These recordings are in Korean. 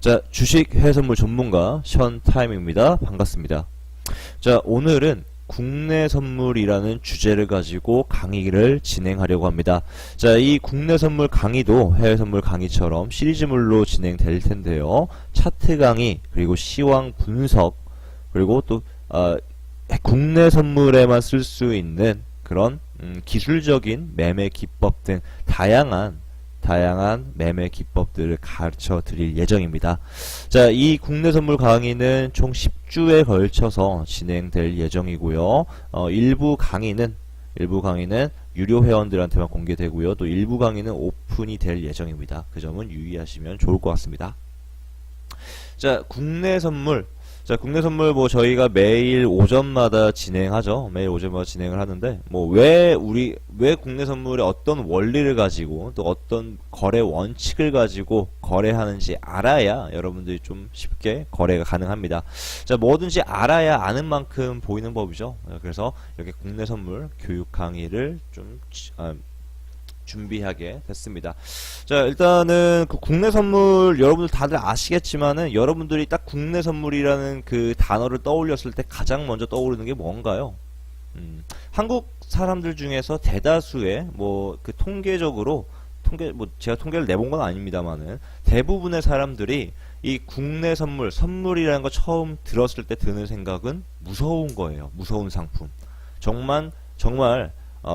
자, 주식 해외 선물 전문가 션타임입니다. 반갑습니다. 자, 오늘은 국내 선물이라는 주제를 가지고 강의를 진행하려고 합니다. 자, 이 국내 선물 강의도 해외 선물 강의처럼 시리즈물로 진행될 텐데요. 차트 강의, 그리고 시황 분석, 그리고 또 국내 선물에만 쓸 수 있는 그런 기술적인 매매 기법 등 다양한 매매 기법들을 가르쳐 드릴 예정입니다. 자, 이 국내 선물 강의는 총 10주에 걸쳐서 진행될 예정이고요. 일부 강의는 유료 회원들한테만 공개되고요. 또 일부 강의는 오픈이 될 예정입니다. 그 점은 유의하시면 좋을 것 같습니다. 자, 국내 선물 뭐 저희가 매일 오전마다 진행하죠. 매일 오전마다 진행을 하는데 뭐 왜 국내 선물의 어떤 원리를 가지고 또 어떤 거래 원칙을 가지고 거래하는지 알아야 여러분들이 좀 쉽게 거래가 가능합니다. 자, 뭐든지 알아야 아는 만큼 보이는 법이죠. 그래서 이렇게 국내 선물 교육 강의를 좀 준비하게 됐습니다. 자, 일단은 그 국내 선물 여러분들 다들 아시겠지만은 여러분들이 딱 국내 선물이라는 그 단어를 떠올렸을 때 가장 먼저 떠오르는 게 뭔가요? 한국 사람들 중에서 대다수의 뭐 그 통계적으로 제가 통계를 내본 건 아닙니다만은 대부분의 사람들이 이 국내 선물이라는 거 처음 들었을 때 드는 생각은 무서운 거예요. 무서운 상품. 정말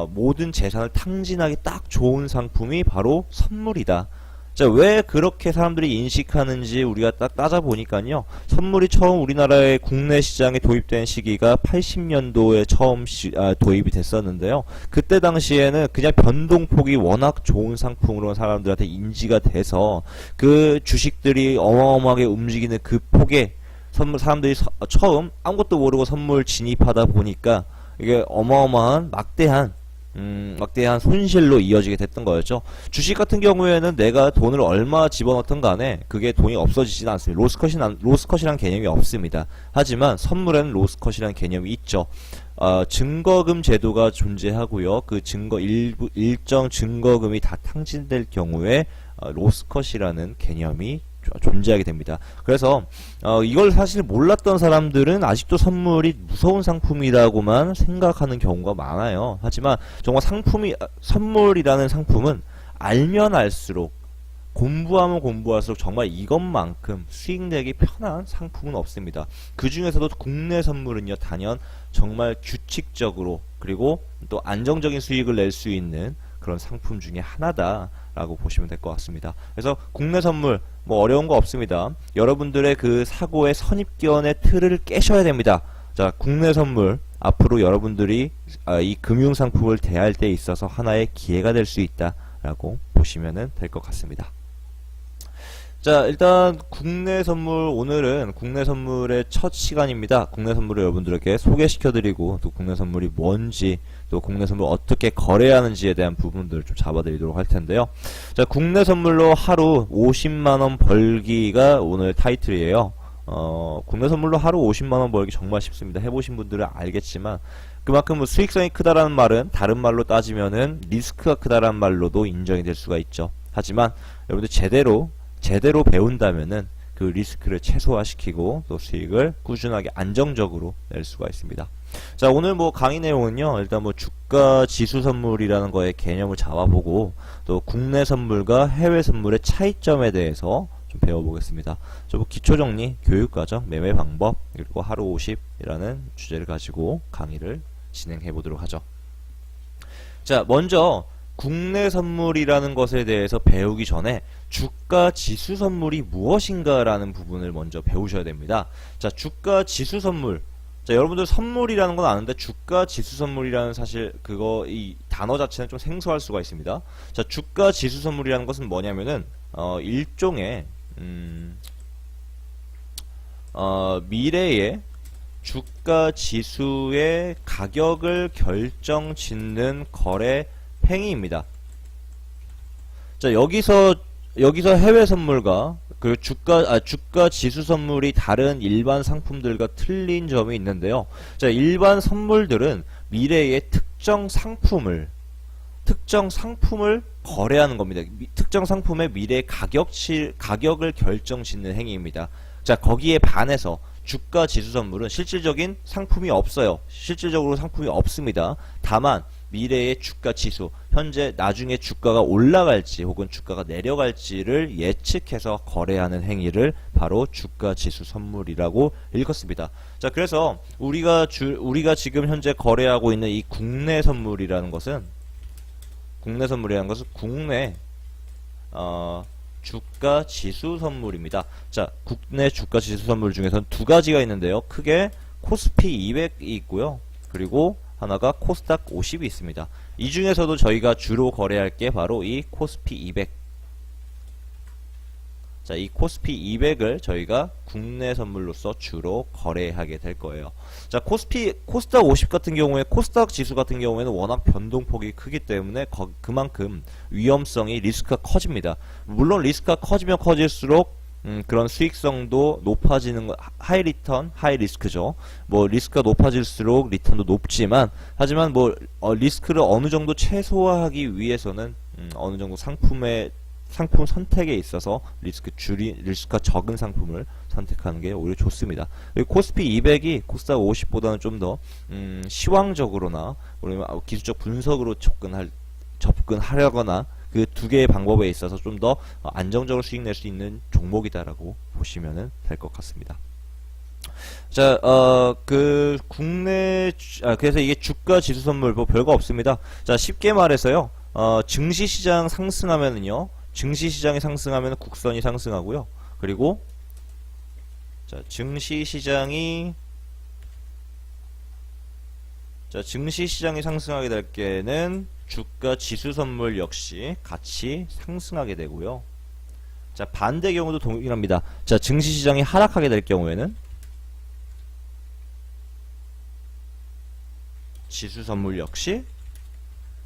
모든 재산을 탕진하기 딱 좋은 상품이 바로 선물이다. 자, 왜 그렇게 사람들이 인식하는지 우리가 딱 따져보니까요. 선물이 처음 우리나라의 국내 시장에 도입된 시기가 80년도에 처음 도입이 됐었는데요. 그때 당시에는 그냥 변동폭이 워낙 좋은 상품으로 사람들한테 인지가 돼서 그 주식들이 어마어마하게 움직이는 그 폭에 사람들이 처음 아무것도 모르고 선물 진입하다 보니까 이게 어마어마한 막대한 손실로 이어지게 됐던 거였죠. 주식 같은 경우에는 내가 돈을 얼마 집어넣든 간에 그게 돈이 없어지지는 않습니다. 로스컷이라는 개념이 없습니다. 하지만 선물에는 로스컷이라는 개념이 있죠. 증거금 제도가 존재하고요. 그 일정 증거금이 다 탕진될 경우에 로스컷이라는 개념이 존재하게 됩니다. 그래서 이걸 사실 몰랐던 사람들은 아직도 선물이 무서운 상품이라고만 생각하는 경우가 많아요. 하지만 정말 선물이라는 상품은 알면 알수록 공부하면 공부할수록 정말 이것만큼 수익 내기 편한 상품은 없습니다. 그 중에서도 국내 선물은요, 단연 정말 규칙적으로 그리고 또 안정적인 수익을 낼 수 있는 그런 상품 중에 하나다라고 보시면 될 것 같습니다. 그래서 국내 선물 뭐 어려운 거 없습니다. 여러분들의 그 사고의 선입견의 틀을 깨셔야 됩니다. 자, 국내 선물 앞으로 여러분들이 이 금융 상품을 대할 때 있어서 하나의 기회가 될 수 있다라고 보시면 될 것 같습니다. 자, 일단 오늘은 국내 선물의 첫 시간입니다. 국내 선물을 여러분들에게 소개시켜드리고 또 국내 선물이 뭔지 또 국내 선물 어떻게 거래하는지에 대한 부분들을 좀 잡아드리도록 할 텐데요. 자, 국내 선물로 하루 50만원 벌기가 오늘 타이틀이에요. 국내 선물로 하루 50만원 벌기 정말 쉽습니다. 해보신 분들은 알겠지만 그만큼 뭐 수익성이 크다라는 말은 다른 말로 따지면은 리스크가 크다라는 말로도 인정이 될 수가 있죠. 하지만 여러분들 제대로 배운다면은 그 리스크를 최소화시키고 또 수익을 꾸준하게 안정적으로 낼 수가 있습니다. 자, 오늘 뭐 강의 내용은요, 일단 뭐 주가 지수 선물이라는 거의 개념을 잡아보고 또 국내 선물과 해외 선물의 차이점에 대해서 좀 배워보겠습니다. 뭐 기초 정리, 교육 과정, 매매 방법, 그리고 하루 50이라는 주제를 가지고 강의를 진행해 보도록 하죠. 자, 먼저 국내 선물이라는 것에 대해서 배우기 전에 주가 지수 선물이 무엇인가라는 부분을 먼저 배우셔야 됩니다. 자, 주가 지수 선물. 자, 여러분들 선물이라는 건 아는데 주가 지수 선물이라는 사실 이 단어 자체는 좀 생소할 수가 있습니다. 자, 주가 지수 선물이라는 것은 뭐냐면은 일종의 미래의 주가 지수의 가격을 결정짓는 거래 행위입니다. 자, 여기서 해외 선물과 그 주가 지수 선물이 다른 일반 상품들과 틀린 점이 있는데요. 자, 일반 선물들은 미래의 특정 상품을 특정 상품을 거래하는 겁니다. 특정 상품의 미래 가격을 결정짓는 행위입니다. 자, 거기에 반해서 주가 지수 선물은 실질적인 상품이 없어요. 실질적으로 상품이 없습니다. 다만 미래의 주가 지수, 현재 나중에 주가가 올라갈지 혹은 주가가 내려갈지를 예측해서 거래하는 행위를 바로 주가 지수 선물이라고 일컫습니다. 자, 그래서 우리가 지금 현재 거래하고 있는 이 국내 선물이라는 것은 국내 주가 지수 선물입니다. 자, 국내 주가 지수 선물 중에서는 두 가지가 있는데요. 크게 코스피 200이 있고요. 그리고 하나가 코스닥 50이 있습니다. 이 중에서도 저희가 주로 거래할 게 바로 이 코스피 200. 자, 이 코스피 200을 저희가 국내 선물로서 주로 거래하게 될 거예요. 자, 코스닥 50 같은 경우에, 코스닥 지수 같은 경우에는 워낙 변동폭이 크기 때문에 그만큼 위험성이, 리스크가 커집니다. 물론 리스크가 커지면 커질수록 그런 수익성도 높아지는 거, 하이 리턴, 하이 리스크죠. 뭐 리스크가 높아질수록 리턴도 높지만, 하지만 뭐 리스크를 어느 정도 최소화하기 위해서는 어느 정도 상품 선택에 있어서 리스크가 적은 상품을 선택하는 게 오히려 좋습니다. 그리고 코스피 200이 코스닥 50보다는 좀 더 시황적으로나 기술적 분석으로 접근하려거나 그 두 개의 방법에 있어서 좀 더 안정적으로 수익 낼 수 있는 종목이다라고 보시면 될 것 같습니다. 자, 그래서 이게 주가 지수 선물 뭐 별거 없습니다. 자, 쉽게 말해서요, 증시시장 상승하면은요, 증시시장이 상승하면 국선이 상승하고요. 그리고 자, 증시시장이 상승하게 될 때는 주가 지수 선물 역시 같이 상승하게 되고요. 자, 반대 경우도 동일합니다. 자, 증시시장이 하락하게 될 경우에는 지수 선물 역시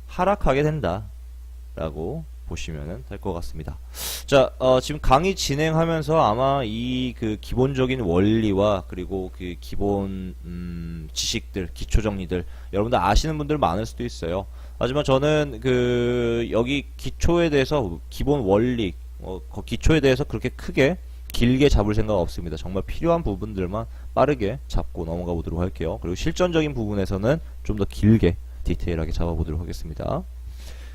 하락하게 된다 라고 보시면 될 것 같습니다. 자, 지금 강의 진행하면서 아마 이 그 기본적인 원리와 그리고 그 기본 지식들, 기초 정리들 여러분들 아시는 분들 많을 수도 있어요. 하지만 저는 여기 기초에 대해서 기본 원리, 기초에 대해서 그렇게 크게 길게 잡을 생각 없습니다. 정말 필요한 부분들만 빠르게 잡고 넘어가 보도록 할게요. 그리고 실전적인 부분에서는 좀 더 길게 디테일하게 잡아보도록 하겠습니다.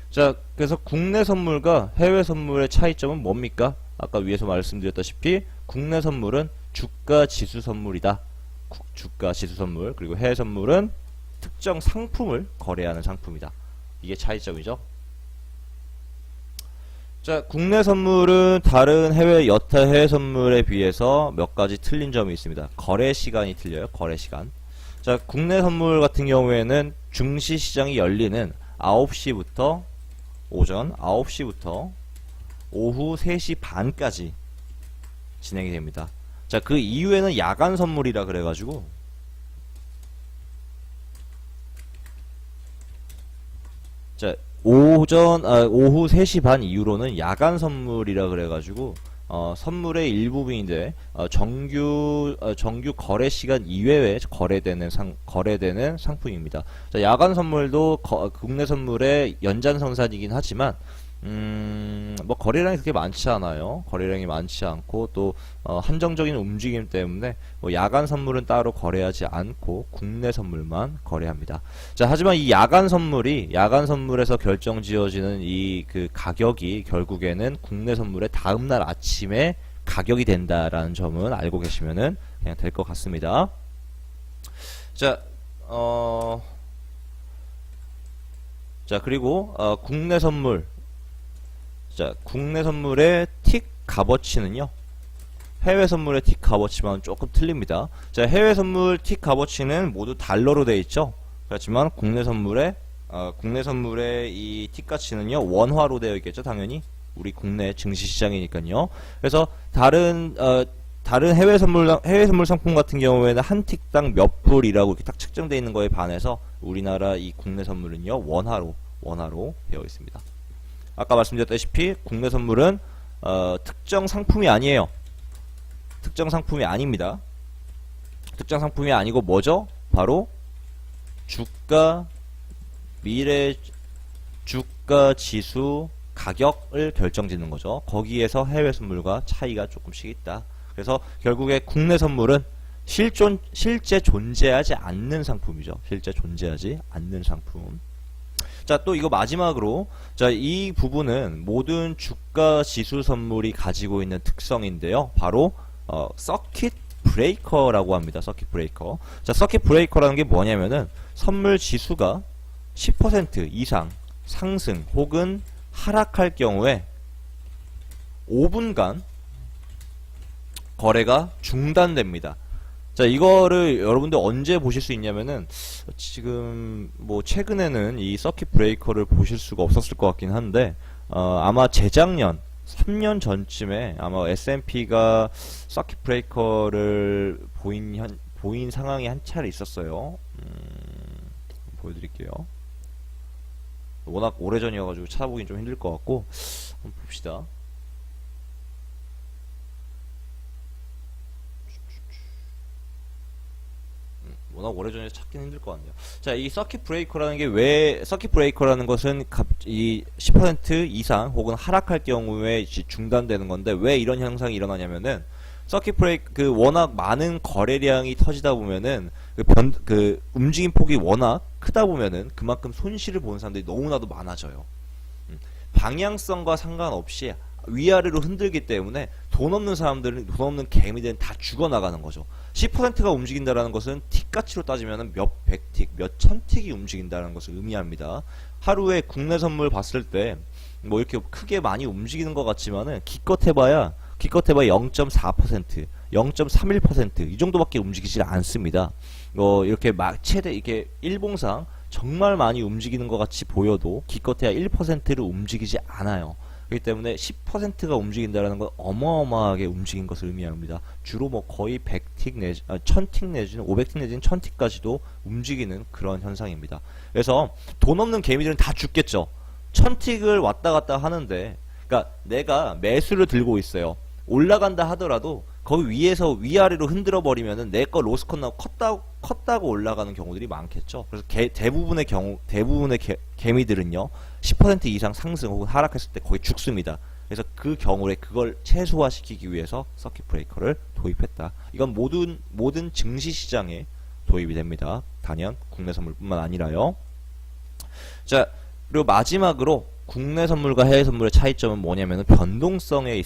자, 그래서 국내 선물과 해외 선물의 차이점은 뭡니까? 아까 위에서 말씀드렸다시피 국내 선물은 주가 지수 선물이다. 주가 지수 선물. 그리고 해외 선물은 특정 상품을 거래하는 상품이다. 이게 차이점이죠. 자, 국내 선물은 다른 여타 해외 선물에 비해서 몇 가지 틀린 점이 있습니다. 거래 시간이 틀려요. 거래 시간. 자, 국내 선물 같은 경우에는 증시 시장이 열리는 9시부터 오전 9시부터 오후 3시 반까지 진행이 됩니다. 자, 그 이후에는 야간 선물이라 그래가지고 자, 오후 3시 반 이후로는 야간 선물이라 그래가지고 선물의 일부분인데 정규 거래 시간 이외에 거래되는 상품입니다. 자, 야간 선물도 국내 선물의 연장선상이긴 하지만 뭐 거래량이 그렇게 많지 않아요. 거래량이 많지 않고 또 한정적인 움직임 때문에 뭐 야간 선물은 따로 거래하지 않고 국내 선물만 거래합니다. 자, 하지만 이 야간 선물에서 결정지어지는 이 그 가격이 결국에는 국내 선물의 다음날 아침에 가격이 된다라는 점은 알고 계시면은 그냥 될 것 같습니다. 자, 그리고 국내 선물. 자, 국내 선물의 틱 값어치는요, 해외 선물의 틱 값어치만 조금 틀립니다. 자, 해외 선물 틱 값어치는 모두 달러로 되어 있죠. 그렇지만 국내 선물의 이 틱 가치는요, 원화로 되어 있겠죠, 당연히. 우리 국내 증시 시장이니까요. 그래서 다른 해외 선물 상품 같은 경우에는 한 틱당 몇 불이라고 이렇게 딱 측정되어 있는 거에 반해서 우리나라 이 국내 선물은요, 원화로 되어 있습니다. 아까 말씀드렸다시피 국내 선물은 특정 상품이 아니에요. 특정 상품이 아닙니다. 특정 상품이 아니고 뭐죠? 바로 주가 주가 지수 가격을 결정짓는 거죠. 거기에서 해외 선물과 차이가 조금씩 있다. 그래서 결국에 국내 선물은 실제 존재하지 않는 상품이죠. 실제 존재하지 않는 상품. 자, 또 이거 마지막으로, 자, 이 부분은 모든 주가 지수 선물이 가지고 있는 특성인데요. 바로 서킷 브레이커라고 합니다. 서킷 브레이커. 자, 서킷 브레이커라는 게 뭐냐면은 선물 지수가 10% 이상 상승 혹은 하락할 경우에 5분간 거래가 중단됩니다. 자, 이거를 여러분들 언제 보실 수 있냐면은 지금 뭐 최근에는 이 서킷 브레이커를 보실 수가 없었을 것 같긴 한데 아마 재작년 3년 전쯤에 아마 S&P가 서킷 브레이커를 보인 상황이 한 차례 있었어요. 보여드릴게요. 워낙 오래전이어가지고 찾아보긴 좀 힘들 것 같고 한번 봅시다. 워낙 오래전에 찾긴 힘들 것 같네요. 자, 이 서킷 브레이커라는 게 왜, 서킷 브레이커라는 것은 이 10% 이상 혹은 하락할 경우에 중단되는 건데 왜 이런 현상이 일어나냐면은 서킷 브레이크 워낙 많은 거래량이 터지다 보면은 그 움직임 폭이 워낙 크다 보면은 그만큼 손실을 보는 사람들이 너무나도 많아져요. 방향성과 상관없이 위아래로 흔들기 때문에 돈 없는 사람들은, 돈 없는 개미들은 다 죽어나가는 거죠. 10%가 움직인다라는 것은 틱가치로 따지면 몇 백틱, 몇 천틱이 움직인다는 것을 의미합니다. 하루에 국내 선물 봤을 때 뭐 이렇게 크게 많이 움직이는 것 같지만은 기껏 해봐야 0.4%, 0.31% 이 정도밖에 움직이질 않습니다. 이렇게 최대 이렇게 일봉상 정말 많이 움직이는 것 같이 보여도 기껏해야 1%를 움직이지 않아요. 그렇기 때문에 10%가 움직인다라는 건 어마어마하게 움직인 것을 의미합니다. 주로 뭐 거의 100틱 내지 1000틱 내지는 500틱 내지는 1000틱까지도 움직이는 그런 현상입니다. 그래서 돈 없는 개미들은 다 죽겠죠. 1000틱을 왔다 갔다 하는데, 그러니까 내가 매수를 들고 있어요. 올라간다 하더라도 거기 위에서 위아래로 흔들어 버리면은 내 거 로스컷 나고 컸다고 올라가는 경우들이 많겠죠. 그래서 대부분의 개미들은요 10% 이상 상승 혹은 하락했을 때 거의 죽습니다. 그래서 그 경우에 그걸 최소화시키기 위해서 서킷 브레이커를 도입했다. 이건 모든 증시 시장에 도입이 됩니다. 단연 국내 선물뿐만 아니라요. 자, 그리고 마지막으로 국내 선물과 해외 선물의 차이점은 뭐냐면은 변동성에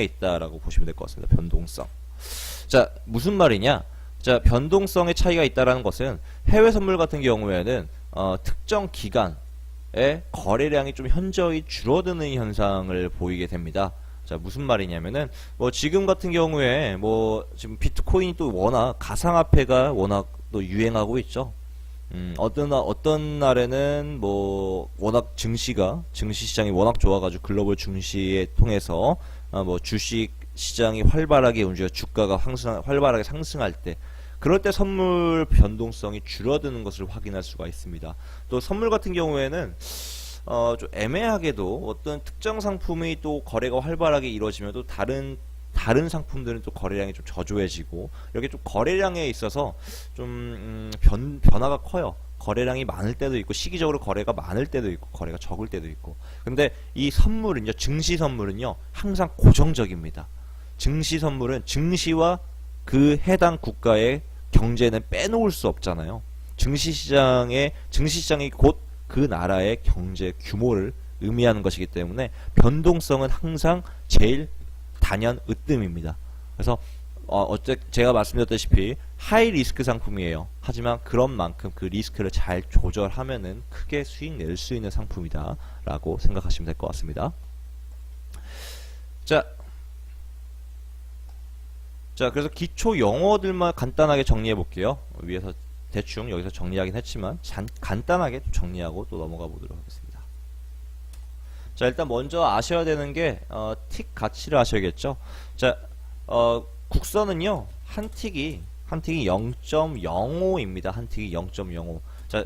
있다라고 보시면 될 것 같습니다. 변동성. 자, 무슨 말이냐? 자, 변동성의 차이가 있다라는 것은 해외 선물 같은 경우에는 특정 기간에 거래량이 좀 현저히 줄어드는 현상을 보이게 됩니다. 자, 무슨 말이냐면은 뭐 지금 같은 경우에 뭐 지금 비트코인이 또 워낙 가상화폐가 워낙 또 유행하고 있죠. 어떤 날에는 뭐 워낙 증시 시장이 워낙 좋아가지고 글로벌 증시에 통해서 뭐 주식 시장이 활발하게 움직여 주가가 활발하게 상승할 때, 그럴 때 선물 변동성이 줄어드는 것을 확인할 수가 있습니다. 또 선물 같은 경우에는 좀 애매하게도 어떤 특정 상품이 또 거래가 활발하게 이루어지면 또 다른 상품들은 또 거래량이 좀 저조해지고, 이렇게 좀 거래량에 있어서 좀 변화가 커요. 거래량이 많을 때도 있고, 시기적으로 거래가 많을 때도 있고, 거래가 적을 때도 있고. 근데 이 선물은요, 증시 선물은요, 항상 고정적입니다. 증시 선물은 증시와 그 해당 국가의 경제는 빼놓을 수 없잖아요. 증시 시장이 곧 그 나라의 경제 규모를 의미하는 것이기 때문에 변동성은 항상 제일 단연 으뜸입니다. 그래서 제가 말씀드렸다시피 하이 리스크 상품이에요. 하지만 그런 만큼 그 리스크를 잘 조절하면은 크게 수익 낼 수 있는 상품이다 라고 생각하시면 될 것 같습니다. 자, 그래서 기초 용어들만 간단하게 정리해 볼게요. 위에서 대충 여기서 정리하긴 했지만 간단하게 정리하고 또 넘어가 보도록 하겠습니다. 자, 일단 먼저 아셔야 되는 게 틱 가치를 아셔야겠죠. 자, 국선은요, 한 틱이 0.05입니다. 한 틱이 0.05. 자,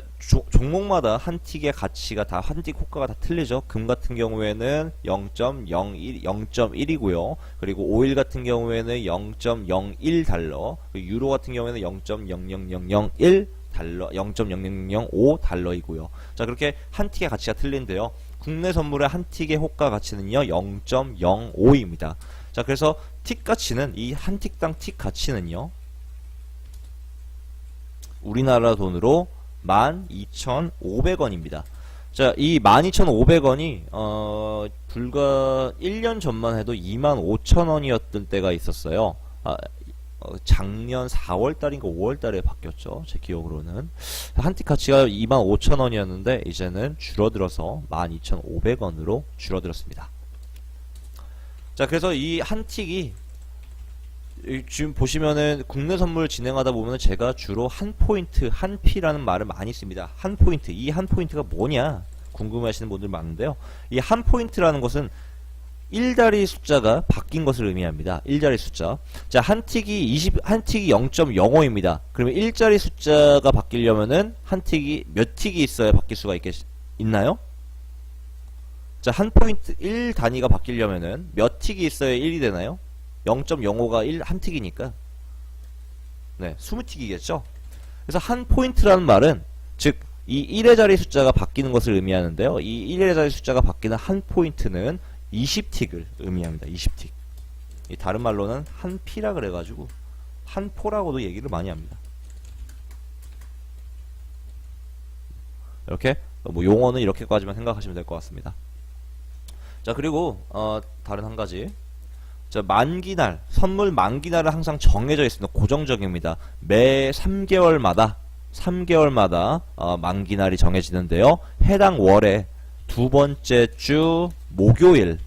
종목마다 한 틱의 가치가 한 틱 호가가 다 틀리죠. 금 같은 경우에는 0.1이고요. 그리고 오일 같은 경우에는 0.01달러, 유로 같은 경우에는 0.00001 달러, 0.0005달러이고요. 자, 그렇게 한 틱의 가치가 틀린데요. 국내 선물의 한 틱의 호가 가치는요, 0.05입니다. 자, 그래서 틱 가치는, 이 한 틱당 틱 가치는요, 우리나라 돈으로 12,500원입니다. 자, 이 12,500원이 불과 1년 전만 해도 25,000원이었던 때가 있었어요. 작년 4월달인가 5월달에 바뀌었죠. 제 기억으로는 한 틱 가치가 25,000원이었는데 이제는 줄어들어서 12,500원으로 줄어들었습니다. 자, 그래서 이 한 틱이 지금 보시면은 국내 선물 진행하다 보면은 제가 주로 한 포인트, 한 피라는 말을 많이 씁니다. 한 포인트, 이 한 포인트가 뭐냐 궁금해하시는 분들 많은데요. 이 한 포인트라는 것은 1자리 숫자가 바뀐 것을 의미합니다. 1자리 숫자. 자, 한 틱이 0.05입니다. 그러면 1자리 숫자가 바뀌려면은 한 틱이 몇 틱이 있어야 바뀔 수가 있나요? 자, 한 포인트 1 단위가 바뀌려면은 몇 틱이 있어야 1이 되나요? 0.05가 1, 한 틱이니까. 네, 20틱이겠죠? 그래서 한 포인트라는 말은, 즉, 이 1의 자리 숫자가 바뀌는 것을 의미하는데요. 이 1의 자리 숫자가 바뀌는 한 포인트는 20틱을 의미합니다. 20틱. 다른 말로는 한 피라 그래가지고, 한 포라고도 얘기를 많이 합니다. 이렇게, 뭐, 용어는 이렇게까지만 생각하시면 될 것 같습니다. 자, 그리고, 다른 한 가지. 자, 만기날, 선물 만기날은 항상 정해져 있습니다. 고정적입니다. 매 3개월마다 만기날이 정해지는데요. 해당 월의 두 번째 주 목요일입니다.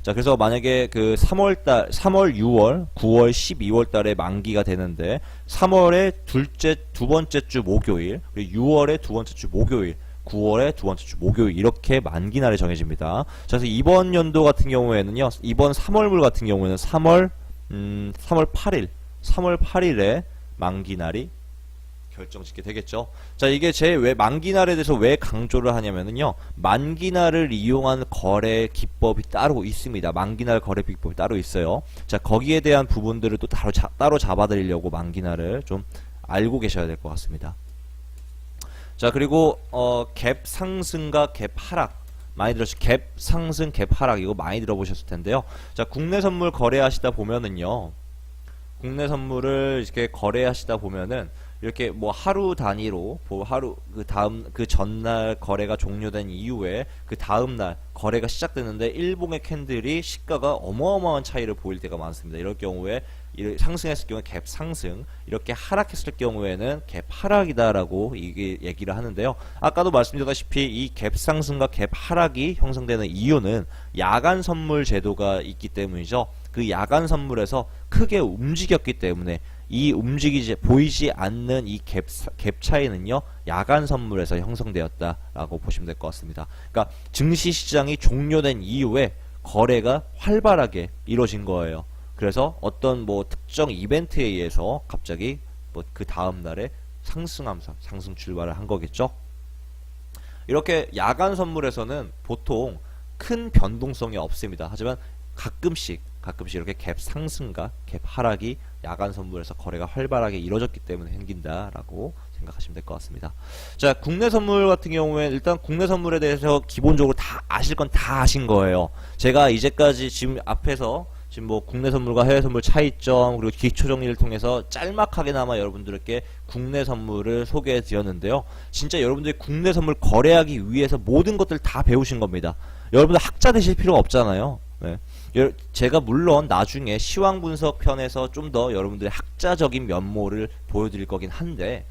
자, 그래서 만약에 그 3월, 6월, 9월, 12월 달에 만기가 되는데 3월의 두 번째 주 목요일, 그리고 6월의 두 번째 주 목요일, 9월의 두 번째 주 목요일, 이렇게 만기날이 정해집니다. 자, 그래서 이번 연도 같은 경우에는요, 이번 3월물 같은 경우에는 3월 8일에 만기날이 결정짓게 되겠죠. 자, 이게 왜 만기날에 대해서 왜 강조를 하냐면은요, 만기날을 이용한 거래 기법이 따로 있습니다. 만기날 거래 기법이 따로 있어요. 자, 거기에 대한 부분들을 또 따로 잡아드리려고 만기날을 좀 알고 계셔야 될 것 같습니다. 자, 그리고 갭 상승과 갭 하락 많이 갭 상승, 갭 하락 이거 많이 들어보셨을 텐데요. 자, 국내 선물 거래하시다 보면은요, 국내 선물을 이렇게 거래하시다 보면은 이렇게 뭐 하루 단위로 하루 그 전날 거래가 종료된 이후에 그 다음 날 거래가 시작되는데 일봉의 캔들이 시가가 어마어마한 차이를 보일 때가 많습니다. 이럴 경우에 상승했을 경우에 갭 상승, 이렇게 하락했을 경우에는 갭 하락이다라고 이게 얘기를 하는데요. 아까도 말씀드렸다시피 이 갭 상승과 갭 하락이 형성되는 이유는 야간 선물 제도가 있기 때문이죠. 그 야간 선물에서 크게 움직였기 때문에 이 보이지 않는 이 갭 차이는요, 야간 선물에서 형성되었다라고 보시면 될 것 같습니다. 그러니까 증시 시장이 종료된 이후에 거래가 활발하게 이루어진 거예요. 그래서 어떤 뭐 특정 이벤트에 의해서 갑자기 뭐 그 다음 날에 상승 출발을 한 거겠죠. 이렇게 야간 선물에서는 보통 큰 변동성이 없습니다. 하지만 가끔씩 이렇게 갭 상승과 갭 하락이 야간 선물에서 거래가 활발하게 이루어졌기 때문에 생긴다라고 생각하시면 될 것 같습니다. 자, 국내 선물 같은 경우에 일단 국내 선물에 대해서 기본적으로 다 아실 건 다 아신 거예요. 제가 이제까지 지금 앞에서 지금 뭐 국내 선물과 해외 선물 차이점, 그리고 기초 정리를 통해서 짤막하게나마 여러분들께 국내 선물을 소개해 드렸는데요. 진짜 여러분들이 국내 선물 거래하기 위해서 모든 것들 다 배우신 겁니다. 여러분들 학자 되실 필요가 없잖아요. 네. 제가 물론 나중에 시황 분석 편에서 좀 더 여러분들의 학자적인 면모를 보여드릴 거긴 한데,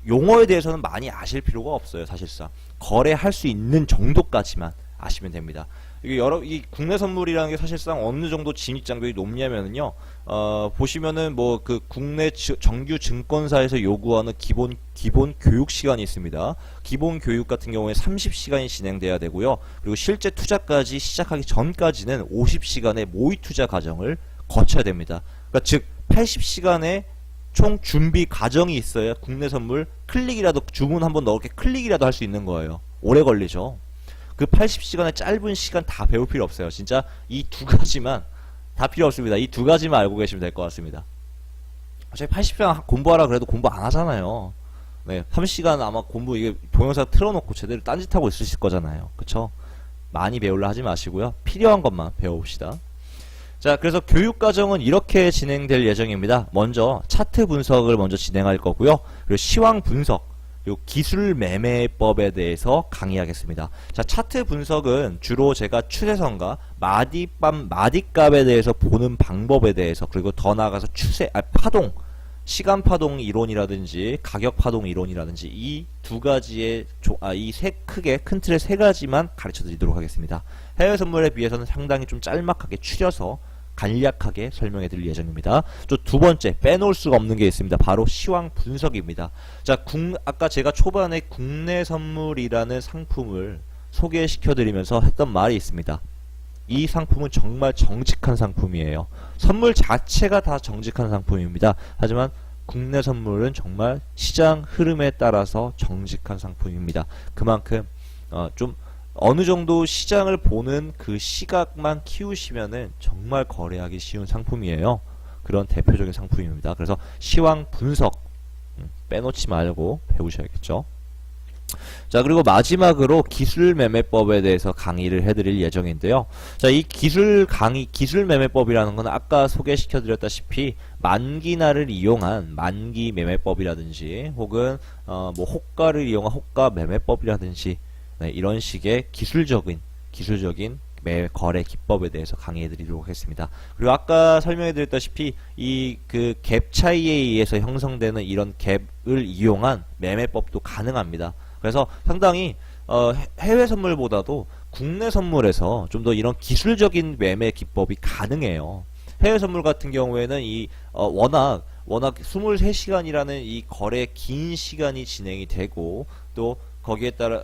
용어에 대해서는 많이 아실 필요가 없어요. 사실상 거래할 수 있는 정도까지만 아시면 됩니다. 이 국내 선물이라는 게 사실상 어느 정도 진입 장벽이 높냐면은요, 보시면은 뭐 그 국내 정규 증권사에서 요구하는 기본 교육 시간이 있습니다. 기본 교육 같은 경우에 30시간이 진행돼야 되고요. 그리고 실제 투자까지 시작하기 전까지는 50시간의 모의 투자 과정을 거쳐야 됩니다. 그러니까 즉 80시간의 총 준비 과정이 있어야 국내 선물 클릭이라도 주문 한번 넣을게 클릭이라도 할 수 있는 거예요. 오래 걸리죠. 그 80시간의 짧은 시간 다 배울 필요 없어요. 진짜 이 두 가지만 다 필요 없습니다. 이 두 가지만 알고 계시면 될 것 같습니다. 어차피 80시간 공부하라 그래도 공부 안 하잖아요. 네, 30시간 아마 공부 이게 동영상 틀어놓고 제대로 딴짓하고 있으실 거잖아요. 그쵸? 많이 배우려 하지 마시고요. 필요한 것만 배워봅시다. 자, 그래서 교육과정은 이렇게 진행될 예정입니다. 먼저 차트 분석을 먼저 진행할 거고요. 그리고 시황 분석, 그리고 기술 매매법에 대해서 강의하겠습니다. 자, 차트 분석은 주로 제가 추세선과 마디값에 대해서 보는 방법에 대해서, 그리고 더 나아가서 파동, 시간 파동 이론이라든지 가격 파동 이론이라든지 이 두 가지의 이 크게 큰 틀의 세 가지만 가르쳐 드리도록 하겠습니다. 해외 선물에 비해서는 상당히 좀 짤막하게 추려서 간략하게 설명해 드릴 예정입니다. 또 두 번째 빼놓을 수가 없는 게 있습니다. 바로 시황 분석입니다. 자, 아까 제가 초반에 국내 선물이라는 상품을 소개시켜 드리면서 했던 말이 있습니다. 이 상품은 정말 정직한 상품이에요. 선물 자체가 다 정직한 상품입니다. 하지만 국내 선물은 정말 시장 흐름에 따라서 정직한 상품입니다. 그만큼 좀 어느 정도 시장을 보는 그 시각만 키우시면은 정말 거래하기 쉬운 상품이에요. 그런 대표적인 상품입니다. 그래서 시황 분석 빼놓지 말고 배우셔야겠죠. 자, 그리고 마지막으로 기술 매매법에 대해서 강의를 해드릴 예정인데요. 자, 이 기술 매매법이라는 건 아까 소개시켜 드렸다시피 만기날을 이용한 만기 매매법이라든지 혹은 뭐 호가를 이용한 호가 매매법이라든지 네, 이런 식의 기술적인 거래 기법에 대해서 강의해 드리도록 하겠습니다. 그리고 아까 설명해 드렸다시피 이 그 갭 차이에 의해서 형성되는 이런 갭을 이용한 매매법도 가능합니다. 그래서 상당히 해외 선물보다도 국내 선물에서 좀 더 이런 기술적인 매매 기법이 가능해요. 해외 선물 같은 경우에는 워낙 23시간이라는 이 거래 긴 시간이 진행이 되고 또 거기에 따라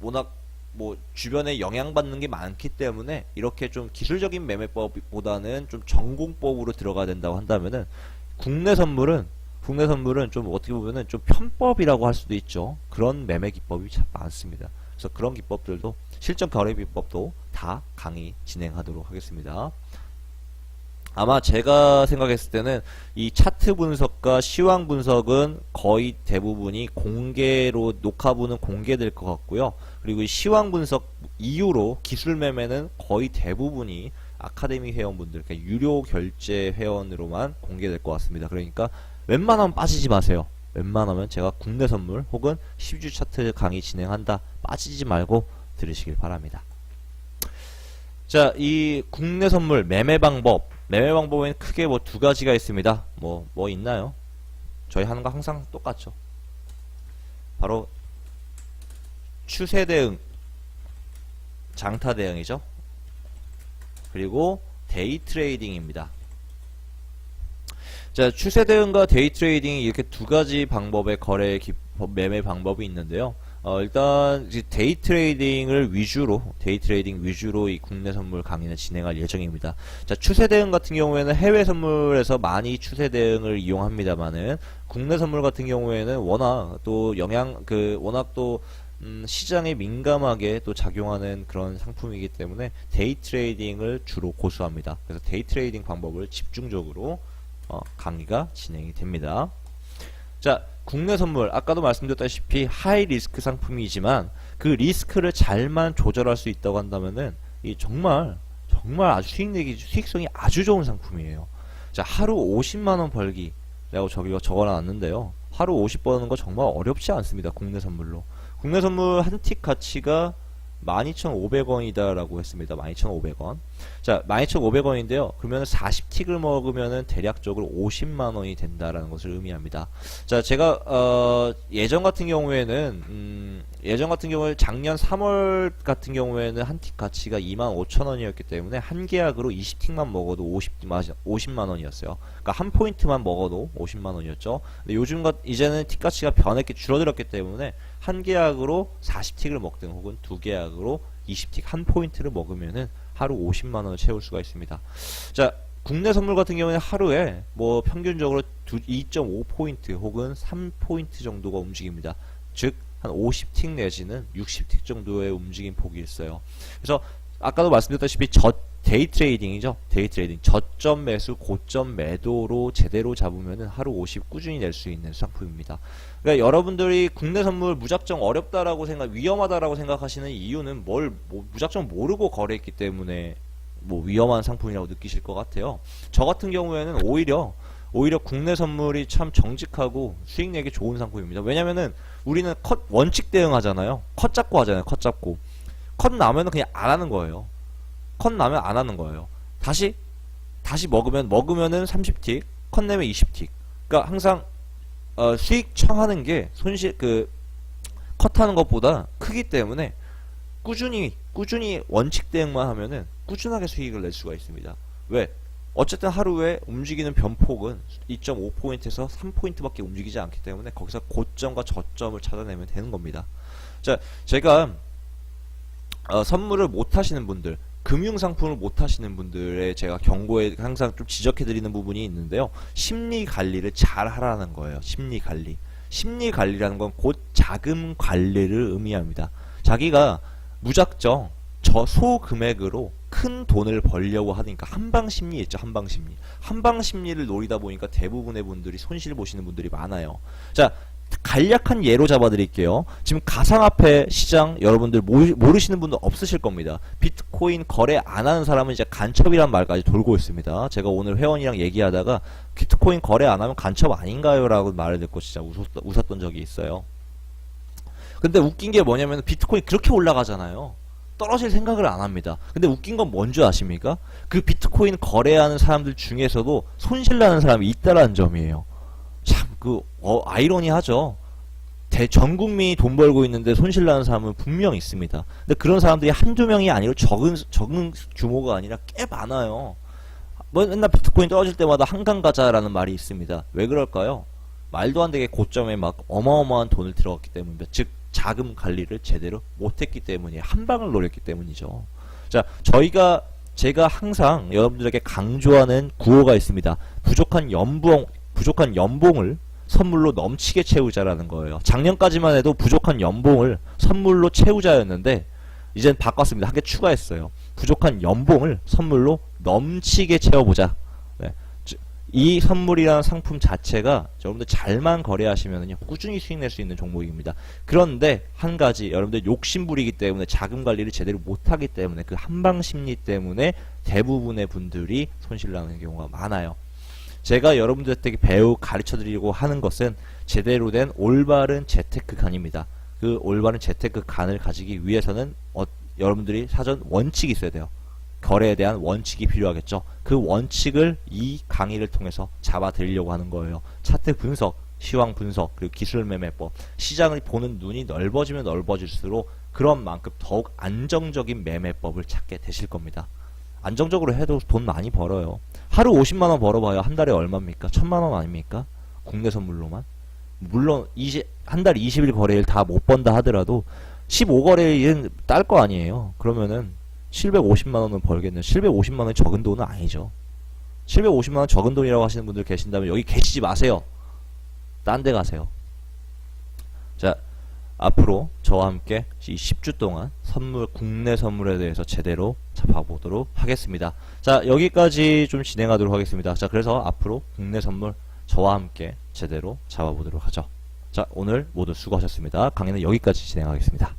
워낙 뭐 주변에 영향받는 게 많기 때문에 이렇게 좀 기술적인 매매법보다는 좀 전공법으로 들어가야 된다고 한다면은 국내 선물은 좀 어떻게 보면은 좀 편법이라고 할 수도 있죠. 그런 매매 기법이 참 많습니다. 그래서 그런 기법들도 실전 거래 기법도 다 강의 진행하도록 하겠습니다. 아마 제가 생각했을 때는 이 차트 분석과 시황 분석은 거의 대부분이 공개로 녹화부는 공개될 것 같고요. 그리고 이 시황 분석 이후로 기술 매매는 거의 대부분이 아카데미 회원분들, 그러니까 유료 결제 회원으로만 공개될 것 같습니다. 그러니까 웬만하면 빠지지 마세요. 웬만하면 제가 국내 선물 혹은 10주 차트 강의 진행한다 빠지지 말고 들으시길 바랍니다. 자, 이 국내 선물 매매 방법에는 크게 뭐 두 가지가 있습니다. 뭐 있나요? 저희 하는 거 항상 똑같죠. 바로 추세 대응, 장타 대응이죠. 그리고 데이 트레이딩입니다. 자, 추세 대응과 데이 트레이딩이 이렇게 두 가지 방법의 매매 방법이 있는데요. 일단 데이 트레이딩 위주로 이 국내 선물 강의는 진행할 예정입니다. 자, 추세 대응 같은 경우에는 해외 선물에서 많이 추세 대응을 이용합니다만은 국내 선물 같은 경우에는 워낙 또 시장에 민감하게 또 작용하는 그런 상품이기 때문에 데이 트레이딩을 주로 고수합니다. 그래서 데이 트레이딩 방법을 집중적으로 강의가 진행이 됩니다. 자, 국내 선물 아까도 말씀드렸다시피 하이 리스크 상품이지만 그 리스크를 잘만 조절할 수 있다고 한다면은 이 정말 아주 수익성이 아주 좋은 상품이에요. 자, 하루 50만원 벌기라고 저기가 적어놨는데요. 하루 50 버는 거 정말 어렵지 않습니다. 국내 선물로. 국내 선물 한 틱 가치가 12,500원이다 라고 했습니다. 12,500원. 자, 12,500원인데요. 그러면 40틱을 먹으면은 대략적으로 50만원이 된다라는 것을 의미합니다. 자, 제가, 예전 같은 경우에는 작년 3월 같은 경우에는 한 틱 가치가 25,000원이었기 때문에 한 계약으로 20틱만 먹어도 50만원이었어요. 그러니까 한 포인트만 먹어도 50만원이었죠. 근데 이제는 틱 가치가 줄어들었기 때문에 한 계약으로 40틱을 먹든 혹은 두 계약으로 20틱 한 포인트를 먹으면은 하루 50만원을 채울 수가 있습니다. 자, 국내 선물 같은 경우에는 하루에 뭐 평균적으로 2.5포인트 혹은 3포인트 정도가 움직입니다. 즉, 한 50틱 내지는 60틱 정도의 움직임 폭이 있어요. 그래서 아까도 말씀드렸다시피 데이 트레이딩이죠. 데이 트레이딩. 저점 매수, 고점 매도로 제대로 잡으면은 하루 50 꾸준히 낼 수 있는 상품입니다. 그러니까 여러분들이 국내 선물 무작정 어렵다라고 위험하다라고 생각하시는 이유는 무작정 모르고 거래했기 때문에 위험한 상품이라고 느끼실 것 같아요. 저 같은 경우에는 오히려 국내 선물이 참 정직하고 수익 내기 좋은 상품입니다. 왜냐면은 우리는 원칙 대응하잖아요. 컷 잡고 하잖아요. 컷 잡고. 컷 나면은 그냥 안 하는 거예요. 컷 나면 안 하는 거예요. 다시 먹으면은 30틱, 컷 내면 20틱. 그러니까 항상 수익 청하는 게 컷하는 것보다 크기 때문에 꾸준히 원칙 대응만 하면은 꾸준하게 수익을 낼 수가 있습니다. 왜? 어쨌든 하루에 움직이는 변폭은 2.5포인트에서 3포인트밖에 움직이지 않기 때문에 거기서 고점과 저점을 찾아내면 되는 겁니다. 자, 제가 선물을 못 하시는 분들, 금융상품을 못 하시는 분들의 제가 경고에 항상 좀 지적해 드리는 부분이 있는데요. 심리 관리를 잘 하라는 거예요. 심리 관리. 심리 관리라는 건 곧 자금 관리를 의미합니다. 자기가 무작정 소금액으로 큰 돈을 벌려고 하니까 한방 심리 있죠. 한방 심리. 한방 심리를 노리다 보니까 대부분의 분들이 손실 보시는 분들이 많아요. 자, 간략한 예로 잡아 드릴게요. 지금 가상화폐 시장 여러분들 모르시는 분도 없으실 겁니다. 비트코인 거래 안 하는 사람은 이제 간첩이란 말까지 돌고 있습니다. 제가 오늘 회원이랑 얘기하다가 비트코인 거래 안 하면 간첩 아닌가요? 라고 말을 듣고 진짜 웃었던 적이 있어요. 근데 웃긴 게 뭐냐면 비트코인 그렇게 올라가잖아요. 떨어질 생각을 안 합니다. 근데 웃긴 건 뭔지 아십니까? 그 비트코인 거래하는 사람들 중에서도 손실 나는 사람이 있다라는 점이에요. 참 아이러니하죠. 전 국민이 돈 벌고 있는데 손실 나는 사람은 분명 있습니다. 근데 그런 사람들이 한두 명이 아니고 적은 규모가 아니라 꽤 많아요. 맨날 비트코인 떨어질 때마다 한강 가자라는 말이 있습니다. 왜 그럴까요? 말도 안 되게 고점에 막 어마어마한 돈을 들어갔기 때문입니다. 즉 자금 관리를 제대로 못했기 때문에 한 방을 노렸기 때문이죠. 자, 제가 항상 여러분들에게 강조하는 구호가 있습니다. 부족한 연봉을 선물로 넘치게 채우자라는 거예요. 작년까지만 해도 부족한 연봉을 선물로 채우자였는데 이젠 바꿨습니다. 한 개 추가했어요. 부족한 연봉을 선물로 넘치게 채워보자. 네. 이 선물이라는 상품 자체가 여러분들 잘만 거래하시면요 꾸준히 수익 낼 수 있는 종목입니다. 그런데 한 가지 여러분들 욕심부리기 때문에 자금 관리를 제대로 못하기 때문에 그 한방 심리 때문에 대부분의 분들이 손실 나는 경우가 많아요. 제가 여러분들에게 가르쳐드리려고 하는 것은 제대로 된 올바른 재테크 간입니다. 그 올바른 재테크 간을 가지기 위해서는 여러분들이 사전 원칙이 있어야 돼요. 거래에 대한 원칙이 필요하겠죠. 그 원칙을 이 강의를 통해서 잡아드리려고 하는 거예요. 차트 분석, 시황 분석, 그리고 기술 매매법. 시장을 보는 눈이 넓어지면 넓어질수록 그런 만큼 더욱 안정적인 매매법을 찾게 되실 겁니다. 안정적으로 해도 돈 많이 벌어요. 하루 50만원 벌어봐요. 한 달에 얼마입니까? 1000만원 아닙니까? 국내 선물로만. 물론 한 달 20일 거래일 다 못 번다 하더라도 15거래일은 딸 거 아니에요. 그러면은 750만원은 벌겠네요. 750만원이 적은 돈은 아니죠. 750만원 적은 돈이라고 하시는 분들 계신다면 여기 계시지 마세요. 딴 데 가세요. 자, 앞으로 저와 함께 이 10주 동안 국내 선물에 대해서 제대로 잡아보도록 하겠습니다. 자, 여기까지 좀 진행하도록 하겠습니다. 자, 그래서 앞으로 국내 선물 저와 함께 제대로 잡아보도록 하죠. 자, 오늘 모두 수고하셨습니다. 강의는 여기까지 진행하겠습니다.